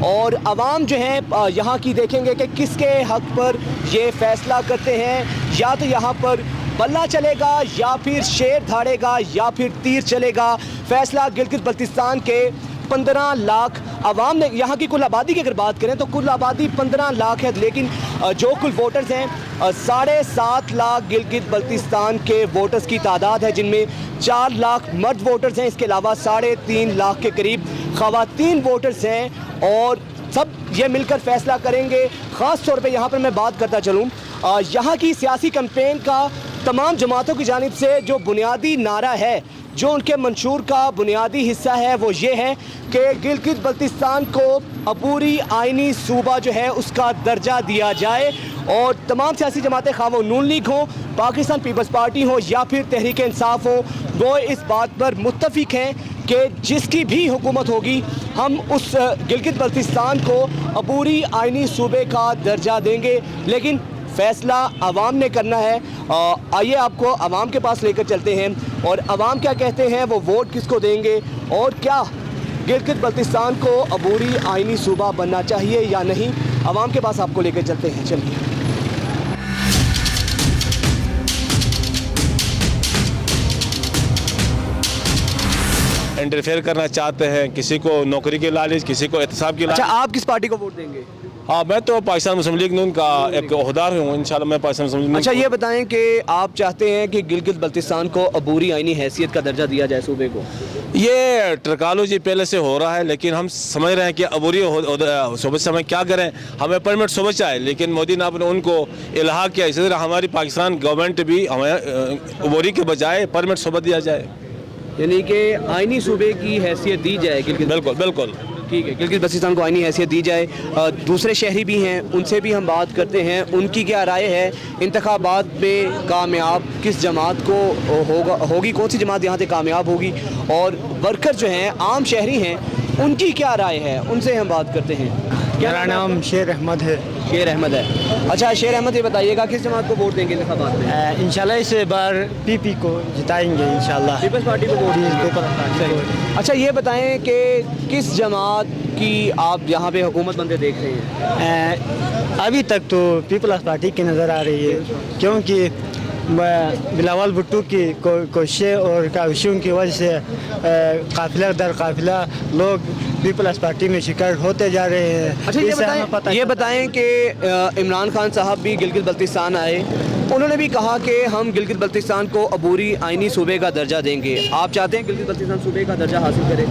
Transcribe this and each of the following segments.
اور عوام جو ہیں یہاں کی دیکھیں گے کہ کس کے حق پر یہ فیصلہ کرتے ہیں. یا تو یہاں پر بلہ چلے گا یا پھر شیر دھاڑے گا یا پھر تیر چلے گا. فیصلہ گلگت بلتستان کے 15 لاکھ عوام نے. یہاں کی کل آبادی کی اگر بات کریں تو کل آبادی 15 لاکھ ہے, لیکن جو کل ووٹرز ہیں 7.5 لاکھ گلگت بلتستان کے ووٹرز کی تعداد ہے, جن میں 4 لاکھ مرد ووٹرز ہیں, اس کے علاوہ 3.5 لاکھ کے قریب خواتین ووٹرز ہیں, اور سب یہ مل کر فیصلہ کریں گے. خاص طور پہ یہاں پر میں بات کرتا چلوں, یہاں کی سیاسی کمپین کا تمام جماعتوں کی جانب سے جو بنیادی نعرہ ہے, جو ان کے منشور کا بنیادی حصہ ہے, وہ یہ ہے کہ گلگت بلتستان کو عبوری آئینی صوبہ جو ہے اس کا درجہ دیا جائے. اور تمام سیاسی جماعتیں, خواہ وہ نون لیگ ہوں, پاکستان پیپلز پارٹی ہو یا پھر تحریک انصاف ہو, وہ اس بات پر متفق ہیں کہ جس کی بھی حکومت ہوگی ہم اس گلگت بلتستان کو عبوری آئینی صوبے کا درجہ دیں گے. لیکن فیصلہ عوام نے کرنا ہے. آئیے آپ کو عوام کے پاس لے کر چلتے ہیں, اور عوام کیا کہتے ہیں, وہ ووٹ کس کو دیں گے, اور کیا گلگت بلتستان کو عبوری آئینی صوبہ بننا چاہیے یا نہیں. عوام کے پاس آپ کو لے کر چلتے ہیں, چلیے. انٹرفیئر کرنا چاہتے ہیں, کسی کو نوکری کی لالچ, کسی کو احتساب کی لالچ. اچھا, آپ کس پارٹی کو ووٹ دیں گے؟ ہاں, میں تو پاکستان مسلم لیگ نون کا ایک عہدیدار ہوں. انشاءاللہ میں پاکستان مسلم لیگ نون. اچھا, یہ بتائیں کہ آپ چاہتے ہیں کہ گلگت بلتستان کو عبوری آئینی حیثیت کا درجہ دیا جائے صوبے کو؟ یہ ٹرکالوجی پہلے سے ہو رہا ہے, لیکن ہم سمجھ رہے ہیں کہ عبوری صوبے سے ہمیں کیا کریں. ہمیں پرمٹ صوبے چاہے, لیکن مودی نے ان کو الحاق کیا. اسی طرح ہماری پاکستان گورنمنٹ بھی ہمیں عبوری کے بجائے پرمٹ صوبہ دیا جائے, یعنی کہ آئینی صوبے کی حیثیت دی جائے. بالکل بالکل ٹھیک ہے, گلگت بلتستان کو آئینی حیثیت دی جائے. دوسرے شہری بھی ہیں, ان سے بھی ہم بات کرتے ہیں, ان کی کیا رائے ہے. انتخابات میں کامیاب کس جماعت کو ہوگی, کون سی جماعت یہاں سے کامیاب ہوگی, اور ورکر جو ہیں, عام شہری ہیں, ان کی کیا رائے ہے, ان سے ہم بات کرتے ہیں. میرا نام شیر احمد ہے. شیر احمد ہے. اچھا شیر احمد, یہ بتائیے گا کس جماعت کو ووٹ دیں گے انتخابات میں؟ انشاءاللہ اس بار پی پی کو جتائیں گے انشاءاللہ. پیپلز پارٹی کو ووٹ دیں گے. اچھا, یہ بتائیں کہ کس جماعت کی آپ یہاں پہ حکومت بنتے دیکھ رہے ہیں؟ ابھی تک تو پیپلز پارٹی کی نظر آ رہی ہے, کیونکہ بلاول بھٹو کی کوششیں اور کاوشوں کی وجہ سے قافلہ در قافلہ لوگ پیپلز پارٹی میں شکار ہوتے جا رہے ہیں. اچھا, یہ بتائیں کہ عمران خان صاحب بھی گلگت بلتستان آئے, انہوں نے بھی کہا کہ ہم گلگت بلتستان کو عبوری آئینی صوبے کا درجہ دیں گے. آپ چاہتے ہیں گلگت بلتستان صوبے کا درجہ حاصل کرے؟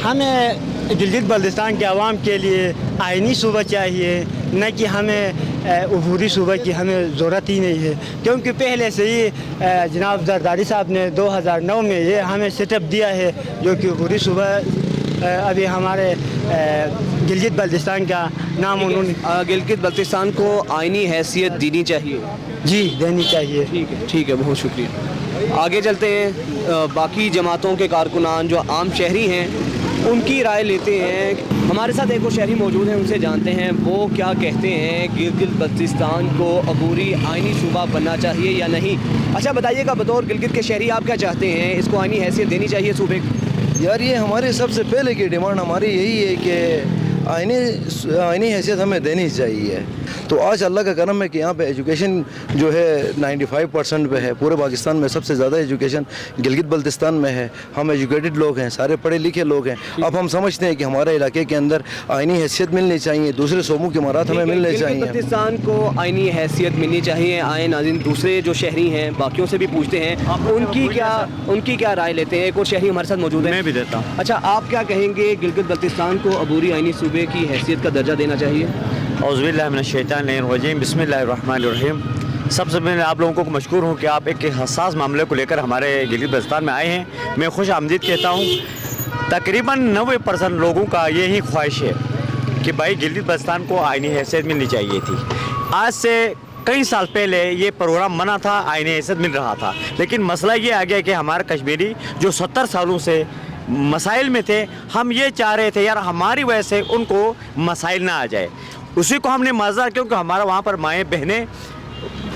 ہمیں گلگت بلتستان کے عوام کے لیے آئینی صوبہ چاہیے, نہ کہ ہمیں عبوری صوبہ کی ہمیں ضرورت ہی نہیں ہے. کیونکہ پہلے سے ہی جناب زرداری صاحب نے 2009 میں یہ ہمیں سیٹ اپ دیا ہے, جو کہ عبوری صوبہ ابھی ہمارے گلگت بلتستان کا نام انہوں نے. گلگت بلتستان کو آئینی حیثیت دینی چاہیے؟ جی دینی چاہیے. ٹھیک ہے, بہت شکریہ. آگے چلتے ہیں, باقی جماعتوں کے کارکنان جو عام شہری ہیں ان کی رائے لیتے ہیں. ہمارے ساتھ ایک اور شہری موجود ہیں, ان سے جانتے ہیں وہ کیا کہتے ہیں, گلگت بلتستان کو عبوری آئینی صوبہ بننا چاہیے یا نہیں. اچھا بتائیے گا, بطور گلگت کے شہری آپ کیا چاہتے ہیں, اس کو آئینی حیثیت دینی چاہیے صوبے کو؟ یار یہ ہماری سب سے پہلے کی ڈیمانڈ ہماری یہی ہے کہ آئینی حیثیت ہمیں دینی چاہیے. تو آج اللہ کا کرم ہے کہ یہاں پہ ایجوکیشن جو ہے 95% پہ ہے. پورے پاکستان میں سب سے زیادہ ایجوکیشن گلگت بلتستان میں ہے. ہم ایجوکیٹڈ لوگ ہیں, سارے پڑھے لکھے لوگ ہیں. اب ہم سمجھتے ہیں کہ ہمارے علاقے کے اندر آئینی حیثیت ملنی چاہیے, دوسرے صوبوں کے امارات ہمیں ملنے چاہیے. گلگت بلتستان کو آئینی حیثیت ملنی چاہیے. آئے ناظرین, دوسرے جو شہری ہیں باقیوں سے بھی پوچھتے ہیں ان کی کیا رائے لیتے ہیں. ایک اور شہری ہمارے ساتھ موجود ہے, میں بھی دیتا ہوں. اچھا, آپ کیا کہیں گے, گلگت بلتستان کو عبوری آئینی صوبے کی حیثیت کا درجہ دینا چاہیے؟ اعوذ باللہ من الشیطان الرجیم, بسم اللہ الرحمن الرحیم. سب سے پہلے آپ لوگوں کو مشکور ہوں کہ آپ ایک حساس معاملے کو لے کر ہمارے گلگت بلتستان میں آئے ہیں. میں خوش آمدید کہتا ہوں. تقریباً 90% لوگوں کا یہی خواہش ہے کہ بھائی گلگت بلتستان کو آئینی حیثیت ملنی چاہیے تھی. آج سے کئی سال پہلے یہ پروگرام بنا تھا, آئینی حیثیت مل رہا تھا, لیکن مسئلہ یہ آ گیا کہ ہمارے کشمیری جو 70 سالوں سے مسائل میں تھے, ہم یہ چاہ رہے تھے یار ہماری وجہ سے ان کو مسائل نہ آ جائے. اسی کو ہم نے معذرت, کیونکہ ہمارا وہاں پر مائیں بہنیں